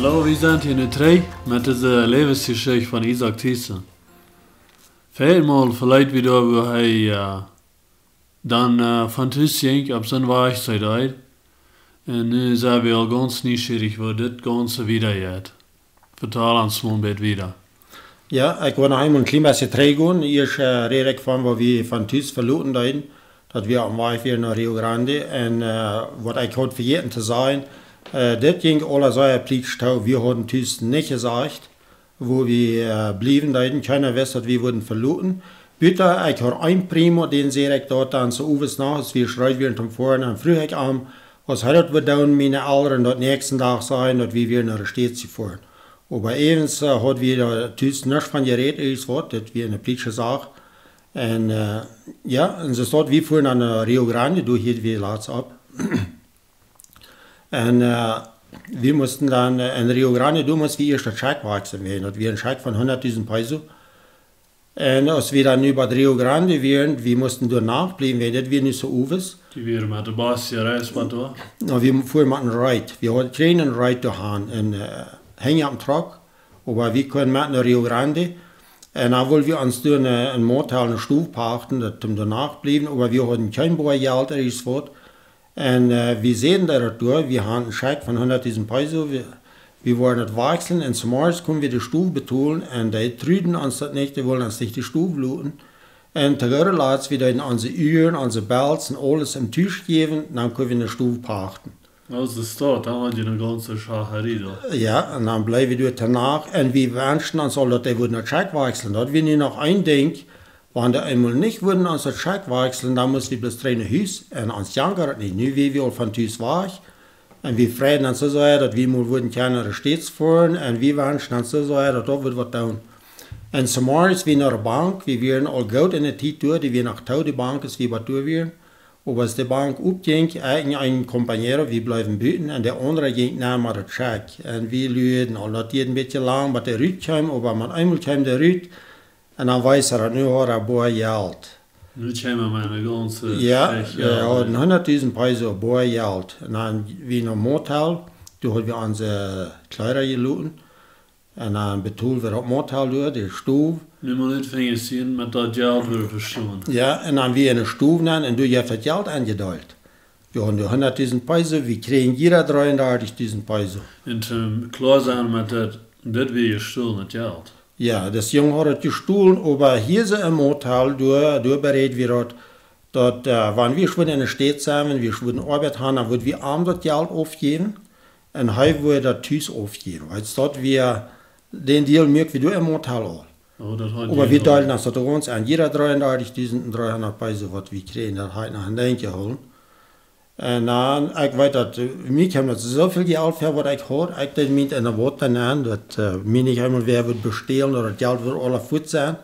Hallo, wir sind hier in Utrecht mit dieser Lebensgeschichte von Isaac Thiessen. Vielmal vielleicht wieder, wo hij dann van thuis ging op zijn werkzaamheid uit. En nu zijn we al ganz nieuwsgierig, wo dit Ganze wieder geht. Vertel ons mal ein bisschen wieder. Ja, ik wil nog eenmaal een klein beetje teruggaan. Eerst reed ik van waar we van thuis verloren hadden. Dat we op weg weer naar Rio Grande. En wat ik had vergeten te zeggen, dit ging alles so plichtstau. Wir hadden thuis nicht gesagt, wo wir blieben hadden. Keiner wist dat we wurden verloren. Bitte, ik had een primo, den zei ik dort dan zo overs nach, als wir schreien weer om voren en vroeg ik aan, was had we dan mijn ouderen dat nächsten dag zijn, dat we weer naar de stad fahren. Aber evens had we daar thuis niks van gereed, is wat, dat we een plichtje zag. En ja, en zo staat, we fuhren naar Rio Grande, door hier weer laatst op. En wir mussten dann in Rio Grande, du musst wie erst der Scheck wachsen werden. Das wir ein Scheck von 100.000 Peso. Und als wir dann über Rio Grande waren, wir mussten dort nachbleiben, weil das wir nicht so uwes. Die wir mit der Bus hier reisbahn da? Wir fuhren mit einem Reit. Wir hatten keinen Reit daheim. Und hängen am Truck. Aber wir können mit nach Rio Grande. Und dann wollten wir uns durch ein Motel, eine Stufe pachten, dass wir danach bleiben. Aber wir hatten kein Geld oder so. Und wir sehen da durch, wir haben einen Scheck von 100.000 Peso, wir wollen das wechseln und zum Morgen können wir die Stufe betonen und die trüden uns das nicht, die wollen uns nicht die Stufe looten. Und der lassen wir dann unsere Uhren, unsere Belts und alles im Tisch geben, dann können wir eine Stufe pachten. Aus der Stadt, da haben die eine ganze Schacherie da. Ja, und dann bleiben wir dort danach und wir wünschen uns all, dass die würden den Scheck wechseln. Da wir nicht noch ein Ding, wenn die einmal nicht würden uns den Scheck wechseln, dann müssen wir bloß drei nach Hause und uns jankern nicht. Nu wie wir von Hause waren und wir freuen uns so sehr, dass wir mal würden keine stets fahren und wir wünschen uns so sehr, dass da wird was tun. Und zum Morgen wir nach der Bank, wir werden all Geld in der Zeit durch, die wir nach Tau die Bank ist, wie was durch werden. Aber als die Bank aufging, ein Kompagnon, wir bleiben büten und der andere ging nach dem Scheck. Und wir lüden, und das geht ein bisschen lang, bis der Rüt kam, aber man einmal kam der Rüt, und dann weiß er, nu hat er ein paar Geld. Nu kommen meine ganze Ja, er hat 100.000 Peso ein paar Geld. Und dann wie noch Motel, da haben wir unsere Kleider gelooten. Und dann betonen wir das Motel durch, die Stufe. Nu moet niet vingen zien met dat geld weer verschonen. Ja, und dann wir in der Stufe nehmen und du hast das Geld angedeutet. Wir haben die 100.000 Peso, wir kriegen jeder 33.000 Peso. Und klar sein mit das wie gestohlen, das Geld. Ja, das Junge hat es gestohlen, aber hier ist im Motel, du berät wir dort, wenn wir schon in der Stadt sind, wir schon Arbeit haben, dann würden wir abends das Geld aufgeben und heute würden wir das Tüß aufgeben. Weil dort wir den Deal mögen wie du im Motel auch. Oh, aber wir teilen das uns an, jeder 33.300 Peso, was wir kriegen, das heute nach Denken holen. Und dann, ich weiß, dass mir haben das so viel Geld für, was ich habe, ich denke mit in der Worte nennen, dass mir nicht einmal wer wird bestehlen oder das Geld wird alle gut sein.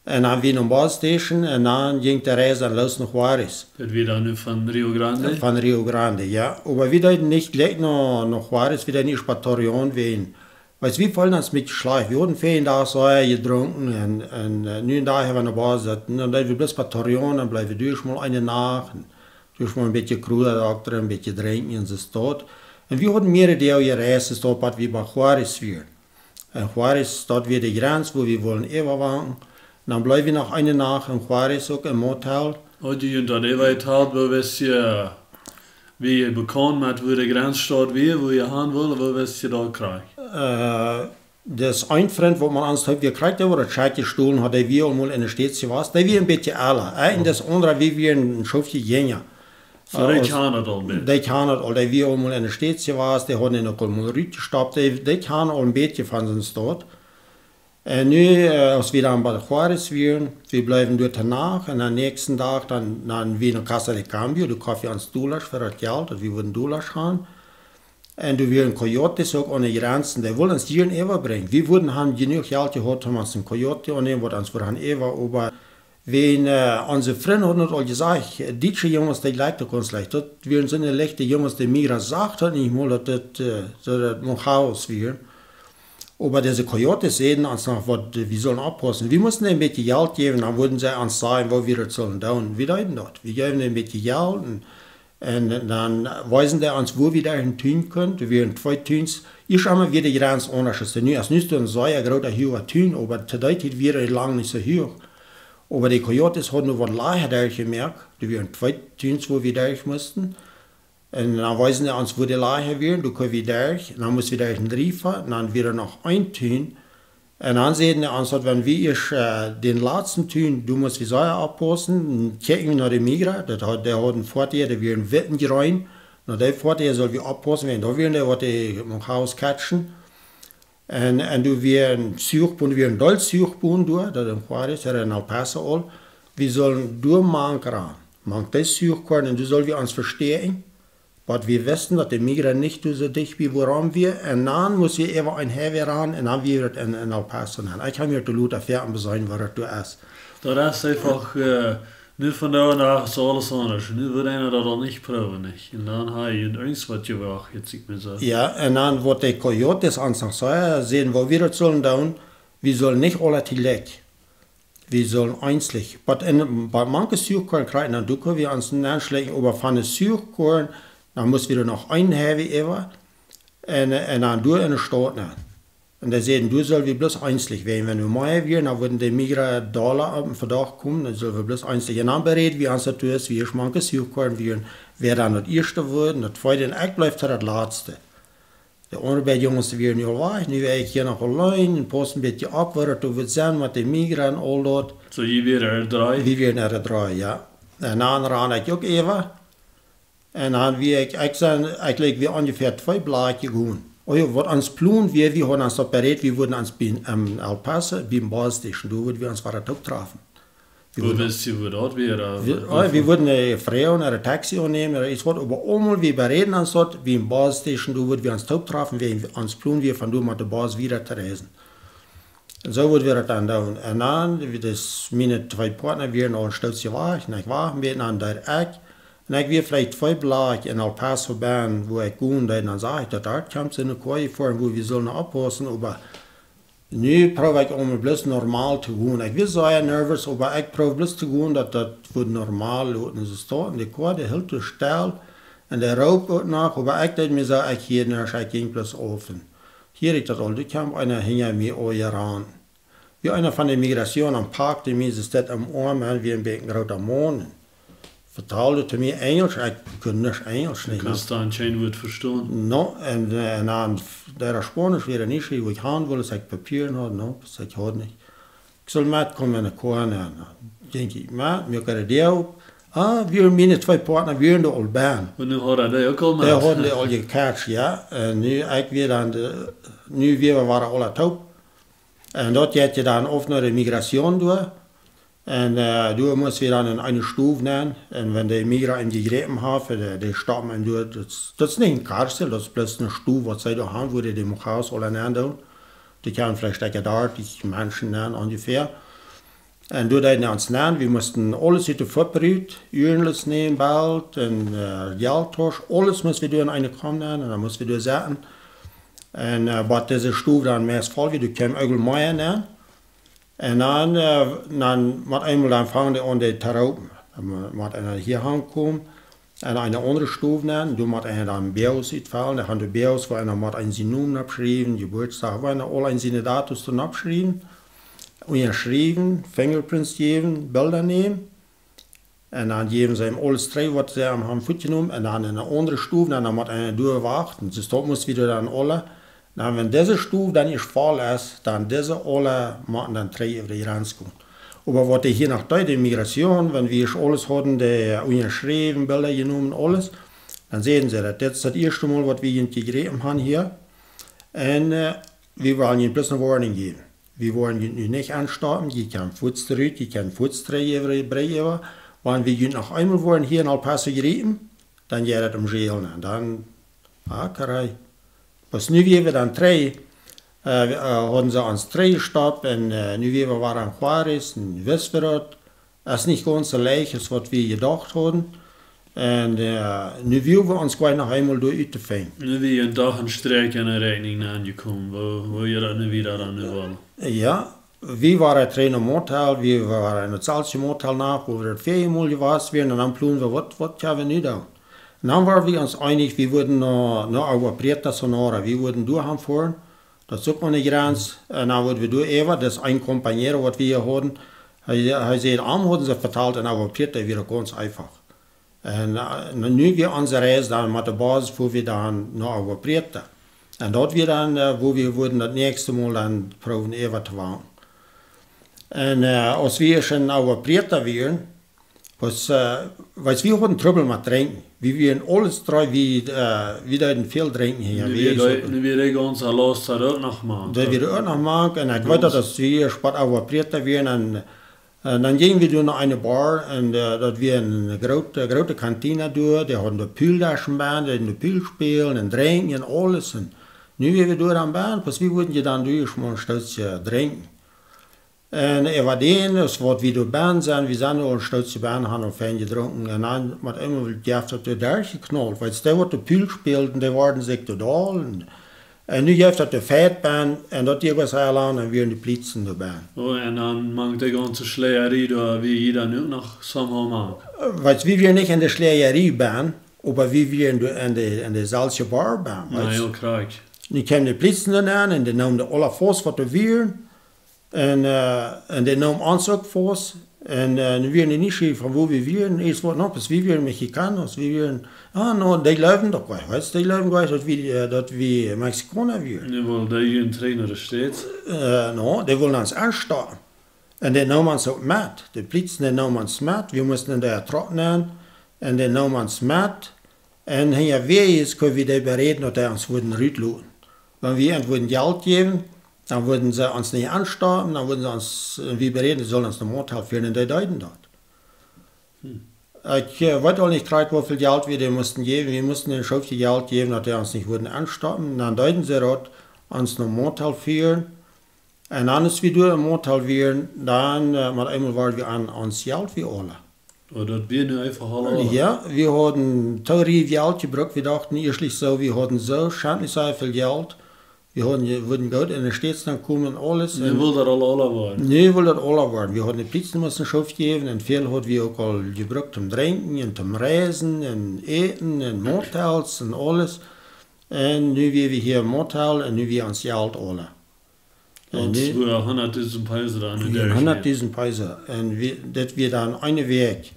Und dann wir in der Basstation und dann ging der Reise dann los nach Juarez. Das wieder nu von Rio Grande? Von Rio Grande, ja. Aber wir wollten nicht gleich nach Juarez, wieder nicht bei Torreon gehen. Weil wir wollen uns mit Schleich. Wir hatten 4 Tage so getrunken und 9 Tage haben wir in der Bar sitzen. Und dann wir bloß bei Torreon, dann bleiben wir durch mal eine Nacht. Durch mal ein bisschen Kruder, ein bisschen trinken und so dort. Und wir hatten mehrere Tage gereist, dort, was wir bei Juarez waren. Und Juarez, dort wird die Grenze, wo wir wollen überwanken. Dann bleiben wir noch eine Nacht in Juarez, auch im Motel. Und die unter der Welt hat, wo wir wie ihr bekommen habt, wo der Grenzstaat wie, wo ihr haben wollt, wo wir es da kriegt. Das ein Freund, wo man uns hat, wir kriegt, der wurde Scheich gestohlen, hat wir einmal in der Stadt was, der wir ein bisschen alle. Und das andere, wie wir ein Schufchen gingen. So, die kann das all mit. Die kann das all, der wir einmal in der Stadt was, der hat in der Kolmonrit gestoppt, die kann all ein bisschen von uns dort. Und nu, als wir dann bei Juarez waren, wir bleiben dort danach und am nächsten Tag dann wir in Casa de Cambio, du kaufst uns $, für das Geld, dass wir würden $, haben. Und du wirst Coyotes auch an die Grenzen, die wollen uns hier überbringen. Wir würden haben genug Geld gehabt, haben uns einen Coyote annehmen, was uns vorhin aber wenn unsere Freunde haben uns all gesagt, diese Jungs, die leiten uns leicht, das wären so eine leichte Jungs, die mir gesagt haben, nicht mal, dass das ein Chaos wäre. Aber diese Coyotes sehen uns noch, wir sollen abpassen. Wir mussten ihnen ein bisschen Geld geben, dann würden sie uns sagen, wo wir das sollen tun. Wir leiden dort. Wir geben ihnen ein bisschen Geld und En dan wijzen die ons wo we daar een tuin kunnen. Er waren 2 tuins. Eerst einmal wieder ganz anders. Nu, als nu een sehr großer hoher tuin, aber zu der Zeit wäre er lang nicht so hoch. Aber die Coyotes hatten noch was leichter durch gemerkt. Da waren 2 tuins, wo wir durch mussten. Und dann weisen die uns, wo die leichter wären. Da können wir durch. Dann mussten wir durch den Riefer. Dann wieder noch ein Tuin. Und dann sehen die uns, wenn wir den letzten Tuin, du musst wie Säure abpassen, dann checken wir nach dem Migra. Der hat einen Vorteil, der wir einen Witten rein. Nach dem Vorteil soll wir abpassen, wenn da werden die, was die im Haus catchen. Und du wir ein Suchbund, wir ein Dolzsuchbund durch, das im Juarez, der in El Paso all. Wir sollen durchmachen ran. Man das suchen und du soll wir uns verstehen. Aber wir wissen, dass die Migra nicht so dicht wie woran wir. Und dann muss wir immer ein Heavy ran und dann wird es in El Paso. Ich kann mir die Leute Pferden besorgen, was du hast. Das ist einfach, nu von da nach ist alles anders. Nu wird einer das auch nicht proben, nicht? Und dann habe ich irgendwas, was ich auch jetzt nicht mehr so. Ja, und dann wird die Coyotes uns noch sagen, sehen, wo wir das sollen tun. Wir sollen nicht alle tilek. Wir sollen einzeln. Bei manchen Suchkorn kriegen, dann können wir uns nicht schlechten, aber von den Suchkorn, dann muss wieder noch ein Heavy über und dann durch in den Staat nehmen. Und dann sagen, du soll wir bloß einzeln werden. Wenn wir mehr werden, dann würden die Migra Dollar auf den Verdacht kommen, dann sollen wir bloß einzeln. Und dann bereden wir uns natürlich, wie ich manche Suchkorn werden, wer dann das erste wird, und das zweite, und ich bleibt das letzte. Die anderen beiden Jungs werden ja weg, nu wäre ich hier noch allein, und passen ein bisschen ab, was du wird sein mit den Migra und all das. So, je wieder 3? Wir werden 3, ja. Und dann ran ich auch even. En dan wie ik leg weer ongeveer 2 blaadjes gewoon. Wat ons plan weer, we hadden ons dat bereid, we würden ons bij El Paso, bij een Basisstation, daar würden wir uns weiter treffen. Wo wisst ihr, wo das wäre? Wir würden eine Frau oder ein Taxi nehmen oder etwas, aber einmal wir bereden uns dort, wie ein Basisstation, da würden wir uns treffen, wir uns plan wir von da mit der Basis wieder zu reisen. Und so würden wir das dann tun. Und dann, meine 2 Partner wären auch ein stolz gewagt, und ich war mit einem der Eck. Und ich will vielleicht 2 Blöcke in El Paso bauen, wo ich gehe, dann sage ich, dass dort kommt in eine Koje vor, wo wir sollen abpassen, aber nu probeer ik om bloß normaal te gaan. Ik was sehr nervös, aber ich probeer bloß zu gehen, dass das normal läuft. Und es steht in der Koje, hält so still, und der raucht auch nach, aber ich dachte mir so, ich gehe nicht, ich ging bloß offen. Hier ist das all, da kam einer hinter mir ran. Wie einer von der Migration am Park, der mir ist das am Arm, wie ein bisschen roter Mond. Vertaalde te mir Engels, ik kon niet Engels. Du kannst da anscheinend gut verstehen. No, en dan, der Spanisch weer niet, wo ich haben will, dass ich Papieren habe, no, das ich hatte nicht. Ich soll mitkommen in der Korn, denke ich, wir können die auch. Wir, meine 2 Partner, wir in der Alban. Und nu hat er auch mal. Der hat die all gecatcht, ja. En nu, ich weer dan, nu wir waren alle taub. En dat geht je dan oft naar de Migration durch. Und du musst wir dann in eine Stufe nehmen. Und wenn die Migra gegriffen haben, die stoppen und du, das ist nicht ein Karstel, das ist bloß eine Stufe, was sie da haben, wo die im Haus alle nehmen. Die können vielleicht da, die Menschen nehmen ungefähr. Und du dann uns nehmen, wir mussten alles hier vorbereiten, Urenles nehmen, bald, und Geldtausch, alles müssen wir in eine Kram nehmen, und dann müssen wir setzen. Und aber diese Stufe dann meist voll, wie du kannst Ögel Meier nehmen. Und dann mit einmal dann fangen die an die Taraupen. Dann muss einer hier ankommen, und eine andere Stufe nehmen. Du musst einer dann Bios uitvallen. Dann haben die Bios, wo einer muss einen seinen Namen abschreiben, Geburtstag, wo einer alle einen seine Datus dann abschreiben. Und schreiben, Fingerprints geben, Bilder nehmen. Und dann geben sie ihm alles 3, was sie haben mitgenommen. Und dann in eine andere Stufe, dann muss einer durchwarten. Das muss wieder dann alle. Dan, wenn diese Stufe dann nicht voll ist, dann diese alle machen dann 3 über die Grenze kommen. Aber was hier nach der Migration, wenn wir alles hatten, die unterschrieben, Bilder genommen, alles, dann sehen sie das. Das ist das erste Mal, was wir gegeben haben hier. Und wir wollen ihnen bloß eine Warnung geben. Wir wollen ihnen nicht anstarten, die können Fuß zurück, die können Fuß drehen, wenn wir ihnen noch einmal wollen hier in El Paso gerieben, dann geht das Jail. Dann, Karei. Was nu wir dann 3, haben sie uns 3 gestoppt, und nu wir waren in Juarez, und wissen wir das. Es ist nicht ganz so leicht, als was wir gedacht haben. Und nu wir uns gleich noch einmal durchzufangen. Nu wir een dag een streek en een rekening aangekomen, wo je dat nu wieder an wollen. Ja, wir waren in einem Motel, wir waren in einem Salzchen Motel nach, wo wir das 4 Mal gewesen wären, und dann planen wir, was können wir nicht tun? Und dann waren wir uns einig, wir würden noch überbrät das Sonora, wir würden durchfahren, das sucht man nicht ganz, und dann würden wir durch, das ein Kompaniero, was wir hier hatten, er sagt, haben sie verteilt und überbrät, das wieder ganz einfach. Und nu wir unsere Reise dann mit der Basis, wo wir dann noch überbrät. Und dort wir dann, wo wir würden das nächste Mal dann proben, zu waren. Und als wir schon überbrät waren, weil wir hatten Trouble mit Trinken. Wir waren alles drei, wie da viel trinken hier. Nu weer ons alles dat ook nog maken. Dat wir auch noch machen. Und ich weiß, dass wir spät überbrät waren. Und dann gingen wir nach einer Bar und dort wir eine große Kantine durch. Die hatten eine Pooltaschenbahn, die hatten eine Pool spielen und trinken und alles. Und nu wir durch am Bahn, wir wurden ja dann durch mal ein Stützchen trinken. Und war den, das wird wie durch Bahn sein, wir sind nur ein Stützchen Bahn, haben und fein getrunken. Und dann hat immer die hat der durchgeknallt, weil der wird der Pool gespielt und die waren sich total. Und nu heeft dat de feitbaan en dat die was heel lang en weer de plietsen de baan. Oh, en dan maakt de ganze Schlägerei da, wie jeder nu nog somehow maakt. Weil wir wir nicht in der Schlägeriebahn, aber wir in der Salzje Barbahn. Ja, heel krijg. Die kwamen de plietsen dan aan en die namen de alle vos wat er weer. En die namen ons ook vos. En nu weer niet schreef van wo wir wären. Es war noch, wir wären Mexicanos, wir wären, die leben doch gleich, weißt du, die leben gleich, dass wir Mexikaner wären. Nu wil die een trainer steeds. Die wollen uns anstarren. Und die nahmen uns auch mit. Die Plitzen, die nahmen uns mit. Wir mussten in der trocknen. Und die nahmen uns mit. Und hier ist, können wir die bereden, dass die uns würden rütteln. Wenn wir ihnen würden Geld geben, dann würden sie uns nicht anstarren, dann würden sie uns, wir bereden, sie sollen uns eine Mordhalt führen, und die deuten dort. Ich weiß auch nicht gerade, wie viel Geld wir denen mussten geben. Wir mussten ihnen schon viel Geld geben, dass die uns nicht würden anstarren. Dann deuten sie dort, uns eine Mordhalt führen. Und dann ist wir durch den Mordhalt wären, dann mit einmal waren wir an uns Geld wie alle. Oh, dat ben nu even alle. Ja, wir hatten teure Geld gebraucht. Wir dachten erstlich so, wir hatten so schändlich so viel Geld. Wir würden gut in den Städten dann kommen und alles. Nu wil dat alle worden. Nee, will das alle werden. Wir hatten die Plitzen müssen Schaft geben und viel hat wir auch all gebraucht zum Trinken und zum Reisen und Eten und Motels und alles. Und nu wir hier im Motel und nu wir ans Geld alle. Und es war 100.000 Peise da. 100.000 Peise. Und das wird dann eine Weg,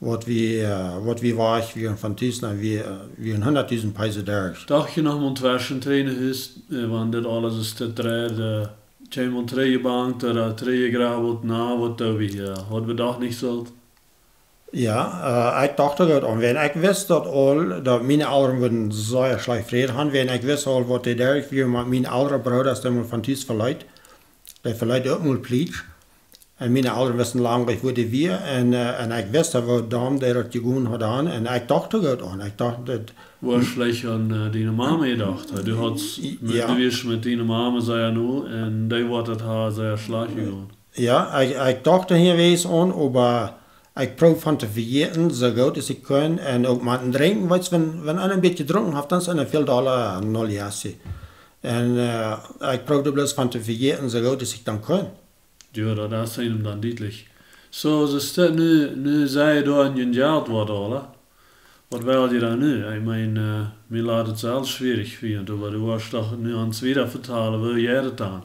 was wir weich wären von Thyssen, wir 100.000 Peise durch. Dacht je nog moet waschen trainen is, want dit alles is te draaien. Tjej moet treien bank, er treien graven na, wat dat we had bedacht niet zo. Ja, ik dacht ook aan. Wenn ik wist dat mijn ouderen würden sehr schlecht reden haben, wenn ik wist al wat die durch wir mit mijn oudere Bruder, dat is von Thyssen verleiht, der verleiht ook mal Pleitsch. En mijn ouderen wisten lang, ik wurde wir, en ik wist dat we dan die dat gegaan hadden, en ik dacht ook aan. Ik dacht dat... Waar schlecht aan die Mama gedacht. Du hast mit die Mama zei nu, en die wordt het haar sehr schlecht gegaan. Ja, ik dacht hier wees aan, aber ik probeer van te vergeten, zo goed als ik kan. En ook met een drinken, weet je, wenn einer een beetje dronken heeft, dan is er veel dollar nul jasje. En ik probeer bloß van te vergeten, zo goed als ik dan kan. Ja, dat is hem dan duidelijk. Zo, ze staat nu zei je door een jaar wordt alle. Wat wil je dan nu? Ik meine, mir laat het zelfs schwierig vinden, aber du hast doch nu ans wieder vertalen, wil jij dat dan?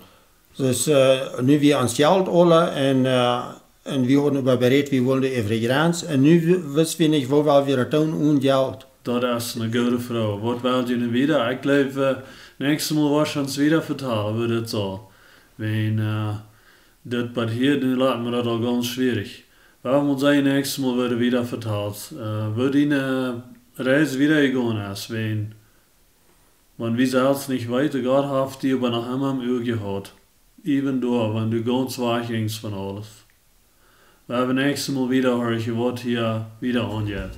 Dus nu wir ans Geld alle en wir hadden überberät, wir wollen even grens. En nu wissen wir nicht, wo wir het doen ohne Geld. Dat is een goede vraag. Wat wil je nu wieder? Ik geloof, nächstes Mal was je ons wieder vertalen, wird het zo. Wenn dat bei hier, nu laat me dat al ganz schwierig. Warum uns ein nächstes Mal wird wieder vertalt? Wird eine Reise wieder gegangen ist, wenn man wie selbst nicht weitergeht, hat die aber noch immer im Uhr gehabt. Eben da, wenn du ganz weich gingst von alles. Wir haben nächstes Mal wieder, was hier wieder angeht.